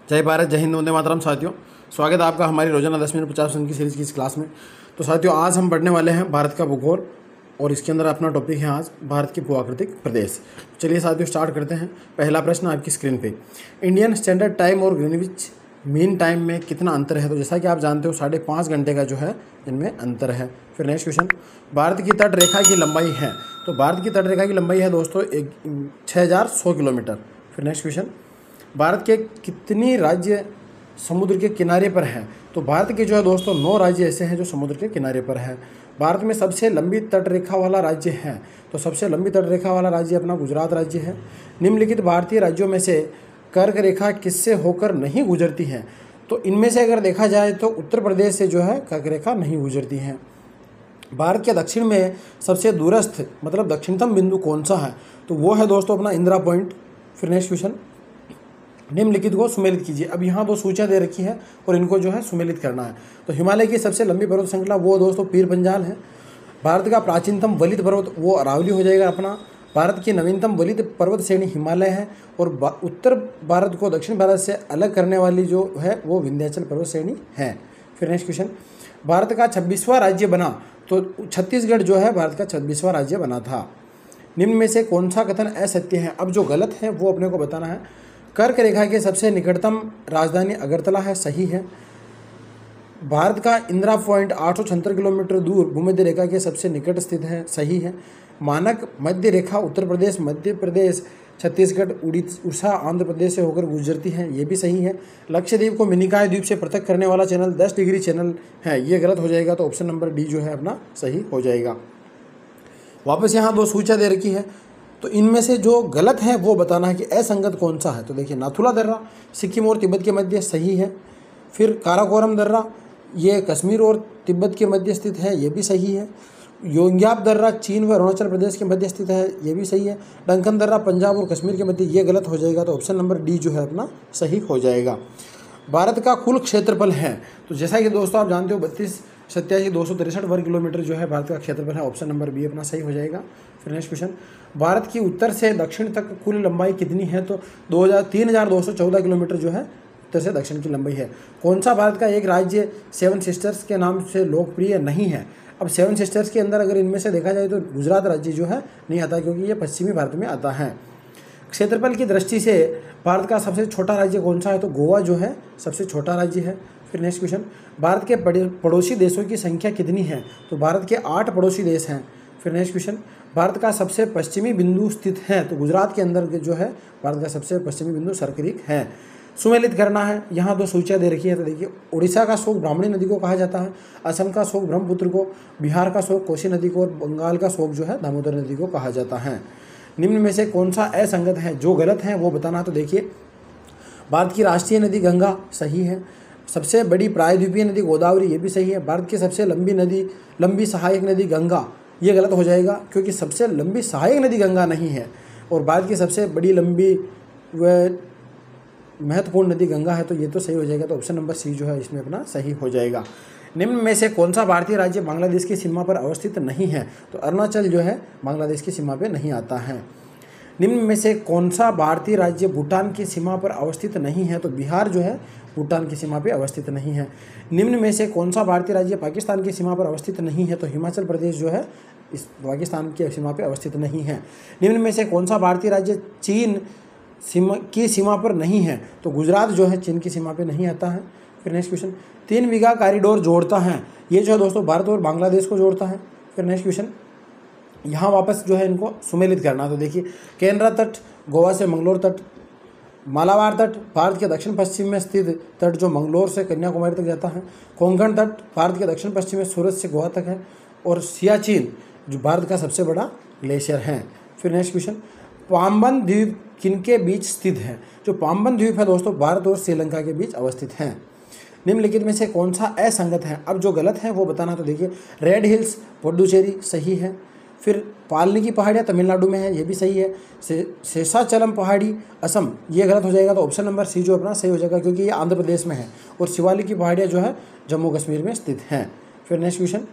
जय भारत, जय हिंद, वंदे मातरम। साथियों, स्वागत है आपका हमारी रोजाना 10 मिनट 50 की सीरीज की इस क्लास में। तो साथियों, आज हम पढ़ने वाले हैं भारत का भूगोल और इसके अंदर अपना टॉपिक है आज भारत के भूआकृतिक प्रदेश। चलिए साथियों, स्टार्ट करते हैं। पहला प्रश्न आपकी स्क्रीन पे, इंडियन स्टैंडर्ड टाइम और ग्रीनविच मीन टाइम में कितना अंतर है? तो जैसा कि आप जानते हो 5.5 घंटे का जो है इनमें अंतर है। फिर नेक्स्ट क्वेश्चन, भारत की तट रेखा की लंबाई है। तो भारत की तट रेखा की लंबाई है दोस्तों 6100 किलोमीटर। फिर नेक्स्ट क्वेश्चन, भारत के कितनी राज्य समुद्र के किनारे पर हैं? तो भारत के जो है दोस्तों 9 राज्य ऐसे हैं जो समुद्र के किनारे पर है। भारत में सबसे लंबी तट रेखा वाला राज्य है, तो सबसे लंबी तट रेखा वाला राज्य अपना गुजरात राज्य है। निम्नलिखित भारतीय राज्यों में से कर्क रेखा किससे होकर नहीं गुजरती है? तो इनमें से अगर देखा जाए तो उत्तर प्रदेश से जो है कर्क रेखा नहीं गुजरती है। भारत के दक्षिण में सबसे दूरस्थ मतलब दक्षिणतम बिंदु कौन सा है? तो वो है दोस्तों अपना इंदिरा पॉइंट। फिर नेक्स्ट क्वेश्चन, निम्नलिखित को सुमेलित कीजिए। अब यहाँ 2 सूचियाँ दे रखी है और इनको जो है सुमेलित करना है। तो हिमालय की सबसे लंबी पर्वत श्रृंखला वो दोस्तों पीर पंजाल है। भारत का प्राचीनतम वलित पर्वत वो अरावली हो जाएगा अपना। भारत की नवीनतम वलित पर्वत श्रेणी हिमालय है और उत्तर भारत को दक्षिण भारत से अलग करने वाली जो है वो विंध्याचल पर्वत श्रेणी है। फिर नेक्स्ट क्वेश्चन, भारत का 26वां राज्य बना। तो छत्तीसगढ़ जो है भारत का 26वां राज्य बना था। निम्न में से कौन सा कथन असत्य है? अब जो गलत है वो अपने को बताना है। कर्क रेखा के सबसे निकटतम राजधानी अगरतला है, सही है। भारत का इंदिरा पॉइंट 876 किलोमीटर दूर भूमध्य रेखा के सबसे निकट स्थित है, सही है। मानक मध्य रेखा उत्तर प्रदेश, मध्य प्रदेश, छत्तीसगढ़, उड़ीसा, आंध्र प्रदेश से होकर गुजरती है, ये भी सही है। लक्षद्वीप को मिनिकॉय द्वीप से पृथक करने वाला चैनल 10 डिग्री चैनल है, ये गलत हो जाएगा। तो ऑप्शन नंबर डी जो है अपना सही हो जाएगा। वापस यहाँ 2 सूचियाँ दे रखी है, तो इनमें से जो गलत है वो बताना है कि असंगत कौन सा है। तो देखिए, नाथुला दर्रा सिक्किम और तिब्बत के मध्य, सही है। फिर काराकोरम दर्रा ये कश्मीर और तिब्बत के मध्य स्थित है, ये भी सही है। योंग्याप दर्रा चीन व अरुणाचल प्रदेश के मध्य स्थित है, ये भी सही है। डंकन दर्रा पंजाब और कश्मीर के मध्य, ये गलत हो जाएगा। तो ऑप्शन नंबर डी जो है अपना सही हो जाएगा। भारत का कुल क्षेत्रफल है, तो जैसा कि दोस्तों आप जानते हो 32,87,263 वर्ग किलोमीटर जो है भारत का क्षेत्रफल है। ऑप्शन नंबर बी अपना सही हो जाएगा। फिर नेक्स्ट क्वेश्चन, भारत की उत्तर से दक्षिण तक कुल लंबाई कितनी है? तो 3,214 किलोमीटर जो है उत्तर से दक्षिण की लंबाई है। कौन सा भारत का एक राज्य 7 सिस्टर्स के नाम से लोकप्रिय नहीं है? अब 7 सिस्टर्स के अंदर अगर इनमें से देखा जाए तो गुजरात राज्य जो है नहीं आता, क्योंकि ये पश्चिमी भारत में आता है। क्षेत्रफल की दृष्टि से भारत का सबसे छोटा राज्य कौन सा है? तो गोवा जो है सबसे छोटा राज्य है। फिर नेक्स्ट क्वेश्चन, भारत के पड़ोसी देशों की संख्या कितनी है? तो भारत के 8 पड़ोसी देश हैं। फिर नेक्स्ट क्वेश्चन, भारत का सबसे पश्चिमी बिंदु स्थित है। तो गुजरात के अंदर जो है भारत का सबसे पश्चिमी बिंदु सरक्रीक है। सुमेलित करना है, यहाँ 2 सूचियाँ दे रखी है। तो देखिए, उड़ीसा का शोक ब्राह्मणी नदी को कहा जाता है, असम का शोक ब्रह्मपुत्र को, बिहार का शोक कोसी नदी को और बंगाल का शोक जो है दामोदर नदी को कहा जाता है। निम्न में से कौन सा असंगत है? जो गलत है वो बताना। तो देखिए, भारत की राष्ट्रीय नदी गंगा, सही है। सबसे बड़ी प्रायद्वीपीय नदी गोदावरी, ये भी सही है। भारत की सबसे लंबी सहायक नदी गंगा, ये गलत हो जाएगा क्योंकि सबसे लंबी सहायक नदी गंगा नहीं है और भारत की सबसे बड़ी लंबी व महत्वपूर्ण नदी गंगा है, तो ये तो सही हो जाएगा। तो ऑप्शन नंबर सी जो है इसमें अपना सही हो जाएगा। निम्न में से कौन सा भारतीय राज्य बांग्लादेश की सीमा पर अवस्थित नहीं है? तो अरुणाचल जो है बांग्लादेश की सीमा पर नहीं आता है। निम्न में से कौन सा भारतीय राज्य भूटान की सीमा पर अवस्थित नहीं है? तो बिहार जो है भूटान की सीमा पर अवस्थित नहीं है। निम्न में से कौन सा भारतीय राज्य पाकिस्तान की सीमा पर अवस्थित नहीं है? तो हिमाचल प्रदेश जो है इस पाकिस्तान की सीमा पर अवस्थित नहीं है। निम्न में से कौन सा भारतीय राज्य चीन की सीमा पर नहीं है? तो गुजरात जो है चीन की सीमा पर नहीं आता है। फिर नेक्स्ट क्वेश्चन, 3 बीघा कॉरिडोर जोड़ता है, ये जो है दोस्तों भारत और बांग्लादेश को जोड़ता है। फिर नेक्स्ट क्वेश्चन, यहाँ वापस जो है इनको सुमेलित करना। तो देखिए, केनरा तट गोवा से मंगलोर तट, मालाबार तट भारत के दक्षिण पश्चिम में स्थित तट जो मंगलोर से कन्याकुमारी तक जाता है। कोंकण तट भारत के दक्षिण पश्चिम में सूरत से गोवा तक है और सियाचिन जो भारत का सबसे बड़ा ग्लेशियर है। फिर नेक्स्ट क्वेश्चन, पाम्बन द्वीप किनके बीच स्थित है? जो पाम्बन द्वीप है दोस्तों भारत और श्रीलंका के बीच अवस्थित है। निम्नलिखित में से कौन सा असंगत है? अब जो गलत है वो बताना। तो देखिए, रेड हिल्स पुडुचेरी, सही है। फिर पालनी की पहाड़ियाँ तमिलनाडु में है, ये भी सही है। शेषाचलम पहाड़ी असम, ये गलत हो जाएगा। तो ऑप्शन नंबर सी जो अपना सही हो जाएगा क्योंकि ये आंध्र प्रदेश में है और शिवालिक की पहाड़ियाँ जो है जम्मू कश्मीर में स्थित हैं। फिर नेक्स्ट क्वेश्चन,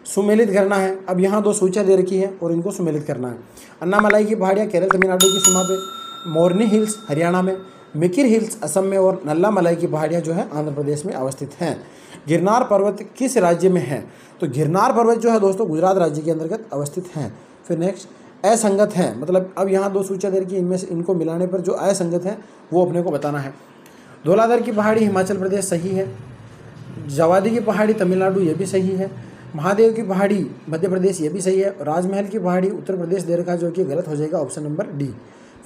सुमेलित करना है। अब यहाँ 2 सूचियाँ दे रखी है और इनको सुमेलित करना है। अन्नामलाई की पहाड़ियाँ केरल तमिलनाडु की सीमा पे, मोरनी हिल्स हरियाणा में, मिकिर हिल्स असम में और नल्लामलाई की पहाड़ियाँ जो है आंध्र प्रदेश में अवस्थित हैं। गिरनार पर्वत किस राज्य में है? तो गिरनार पर्वत जो है दोस्तों गुजरात राज्य के अंतर्गत अवस्थित हैं। फिर नेक्स्ट, असंगत हैं, मतलब अब यहाँ दो सूचियाँ दे रखी, इनमें से इनको मिलाने पर जो असंगत है वो अपने को बताना है। धौलाधर की पहाड़ी हिमाचल प्रदेश सही है। जवादी की पहाड़ी तमिलनाडु ये भी सही है। महादेव की पहाड़ी मध्य प्रदेश ये भी सही है। राजमहल की पहाड़ी उत्तर प्रदेश दे रखा जो कि गलत हो जाएगा, ऑप्शन नंबर डी।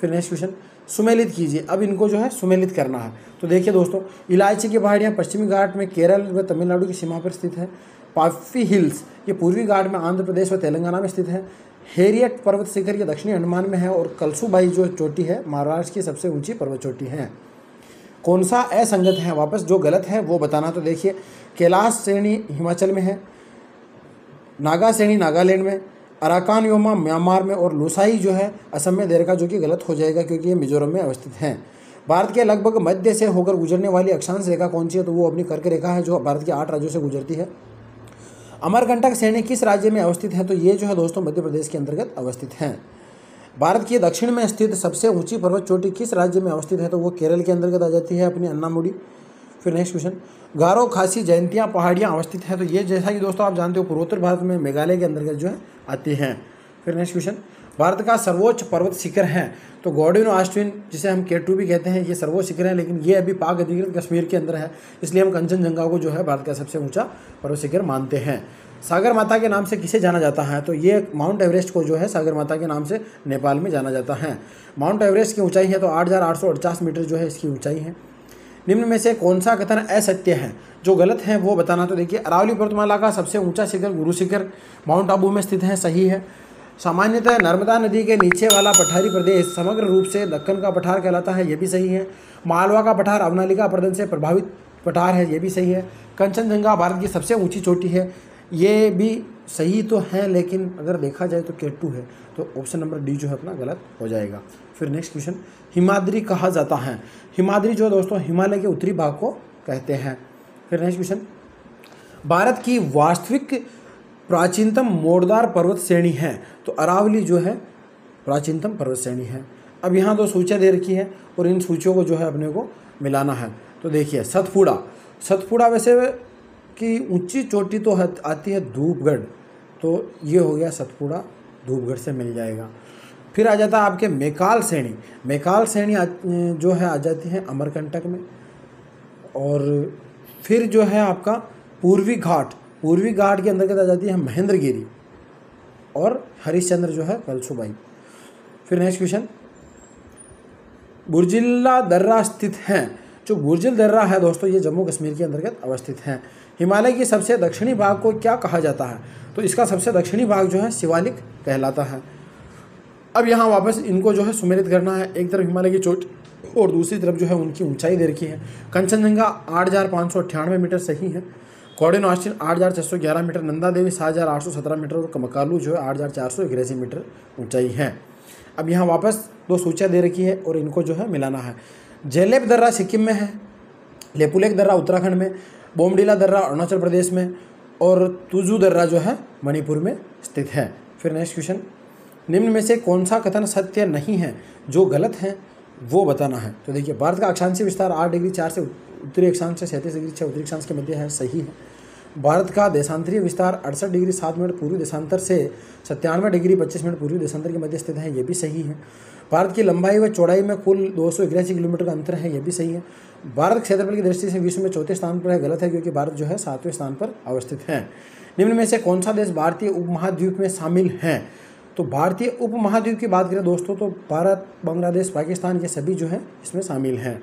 फिर नेक्स्ट क्वेश्चन, सुमेलित कीजिए। अब इनको जो है सुमेलित करना है। तो देखिए दोस्तों, इलायची की पहाड़ियाँ पश्चिमी घाट में केरल व तमिलनाडु की सीमा पर स्थित है। पाफी हिल्स ये पूर्वी घाट में आंध्र प्रदेश व तेलंगाना में स्थित है। हेरियट पर्वत शिखर ये दक्षिणी अंडमान में है। और कलसूबाई जो चोटी है महाराष्ट्र की सबसे ऊंची पर्वत चोटी है। कौन सा असंगत है, वापस जो गलत है वो बताना। तो देखिए, कैलाश श्रेणी हिमाचल में है, नागा श्रेणी नागालैंड में, अराकान योमा म्यांमार में और लोसाई जो है असम में दे रखा जो कि गलत हो जाएगा क्योंकि ये मिजोरम में अवस्थित हैं। भारत के लगभग मध्य से होकर गुजरने वाली अक्षांश रेखा कौन सी है? तो वो अपनी कर्क रेखा है जो भारत के 8 राज्यों से गुजरती है। अमरकंटक श्रेणी किस राज्य में अवस्थित है? तो ये जो है दोस्तों मध्य प्रदेश के अंतर्गत अवस्थित हैं। भारत के दक्षिण में स्थित सबसे ऊंची पर्वत चोटी किस राज्य में अवस्थित है? तो वो केरल के अंतर्गत आ जाती है, अपनी अन्नामुडी। फिर नेक्स्ट क्वेश्चन, गारो खासी जयंतियाँ पहाड़ियाँ अवस्थित हैं। तो ये जैसा कि दोस्तों आप जानते हो पूर्वोत्तर भारत में मेघालय के अंतर्गत जो है आती हैं। फिर नेक्स्ट क्वेश्चन, भारत का सर्वोच्च पर्वत शिखर है। तो गॉडविन ऑस्टिन जिसे हम K2 भी कहते हैं ये सर्वोच्च शिखर है, लेकिन ये अभी पाक अधिकृत कश्मीर के अंदर है, इसलिए हम कंचनजंगा को जो है भारत का सबसे ऊंचा पर्वत शिखर मानते हैं। सागर माता के नाम से किसे जाना जाता है? तो ये माउंट एवरेस्ट को जो है सागर माता के नाम से नेपाल में जाना जाता है। माउंट एवरेस्ट की ऊंचाई है तो 8,849 मीटर जो है इसकी ऊंचाई है। निम्न में से कौन सा कथन असत्य है, जो गलत है वो बताना। तो देखिए, अरावली पर्वतमाला का सबसे ऊंचा शिखर गुरु शिखर माउंट आबू में स्थित है, सही है। सामान्यतः नर्मदा नदी के नीचे वाला पठारी प्रदेश समग्र रूप से दक्कन का पठार कहलाता है, ये भी सही है। मालवा का पठार अवनालिका प्रदन से प्रभावित पठार है, ये भी सही है। कंचनजंगा भारत की सबसे ऊंची चोटी है, ये भी सही तो है, लेकिन अगर देखा जाए तो K2 है, तो ऑप्शन नंबर डी जो है अपना गलत हो जाएगा। फिर नेक्स्ट क्वेश्चन, हिमाद्री कहा जाता है। हिमाद्री जो दोस्तों हिमालय के उत्तरी भाग को कहते हैं। फिर नेक्स्ट क्वेश्चन, भारत की वास्तविक प्राचीनतम मोड़दार पर्वत श्रेणी है। तो अरावली जो है प्राचीनतम पर्वत श्रेणी है। अब यहाँ दो सूचियाँ दे रखी है और इन सूचियों को जो है अपने को मिलाना है। तो देखिए, सतपुड़ा वैसे की ऊंची चोटी तो आती है धूपगढ़, तो ये हो गया सतपुड़ा, धूपगढ़ से मिल जाएगा। फिर आ जाता है आपके मैकाल श्रेणी जो है आ जाती है अमरकंटक में। और फिर जो है आपका पूर्वी घाट के अंतर्गत आ जाती है महेंद्रगिरी और हरिश्चंद्र जो है कलसूबाई। फिर नेक्स्ट क्वेश्चन, बुर्जिल्ला दर्रा स्थित हैं। जो बुर्जिल दर्रा है दोस्तों ये जम्मू कश्मीर के अंतर्गत अवस्थित हैं। हिमालय की सबसे दक्षिणी भाग को क्या कहा जाता है? तो इसका सबसे दक्षिणी भाग जो है शिवालिक कहलाता है। अब यहाँ वापस इनको जो है सुमेलित करना है। एक तरफ हिमालय की चोटी और दूसरी तरफ जो है उनकी ऊंचाई दे रखी है। कंचनजंगा 8,598 मीटर सही है। Godwin Austen 8,611 metre, Nanda Devi 7,817 metre और कमकालू जो है 8,481 मीटर ऊंचाई है। अब यहाँ वापस दो सूचियाँ दे रखी है और इनको जो है मिलाना है। जेलेब दर्रा सिक्किम में है, लेपुलेक दर्रा उत्तराखंड में, बोमडीला दर्रा अरुणाचल प्रदेश में और तुजू दर्रा जो है मणिपुर में स्थित है। फिर नेक्स्ट क्वेश्चन, निम्न में से कौन सा कथन सत्य नहीं है, जो गलत है वो बताना है। तो देखिए, भारत का अक्षांशीय विस्तार 8 डिग्री 4 से उत्तरी अक्षांश से 37 डिग्री 6 उत्तरी अक्षांश के मध्य है, सही है। भारत का देशांतरीय विस्तार 68 डिग्री 7 मिनट पूर्वी देशांतर से 97 डिग्री 25 मिनट पूर्वी देशांतर के मध्य स्थित है, ये भी सही है। भारत की लंबाई व चौड़ाई में कुल 281 किलोमीटर का अंतर है, ये भी सही है। भारत क्षेत्रफल की दृष्टि से विश्व में चौथे स्थान पर है, गलत है क्योंकि भारत जो है 7वें स्थान पर अवस्थित है। निम्न में से कौन सा देश भारतीय उपमहाद्वीप में शामिल है? तो भारतीय उपमहाद्वीप की बात करें दोस्तों तो भारत, बांग्लादेश, पाकिस्तान ये सभी जो है इसमें शामिल हैं।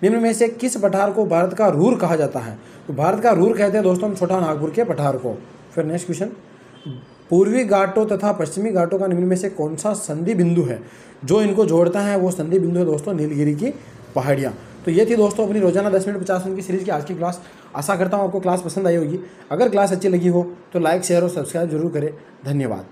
निम्न में से किस पठार को भारत का रूर कहा जाता है? तो भारत का रूर कहते हैं दोस्तों हम छोटा नागपुर के पठार को। फिर नेक्स्ट क्वेश्चन, पूर्वी घाटों तथा पश्चिमी घाटों का निम्न में से कौन सा संधि बिंदु है? जो इनको जोड़ता है वो संधि बिंदु है दोस्तों नीलगिरी की पहाड़ियाँ। तो ये थी दोस्तों अपनी रोजाना 10 मिनट 50 मिनट की सीरीज की आज की क्लास। आशा करता हूँ आपको क्लास पसंद आई होगी। अगर क्लास अच्छी लगी हो तो लाइक, शेयर और सब्सक्राइब जरूर करें। धन्यवाद।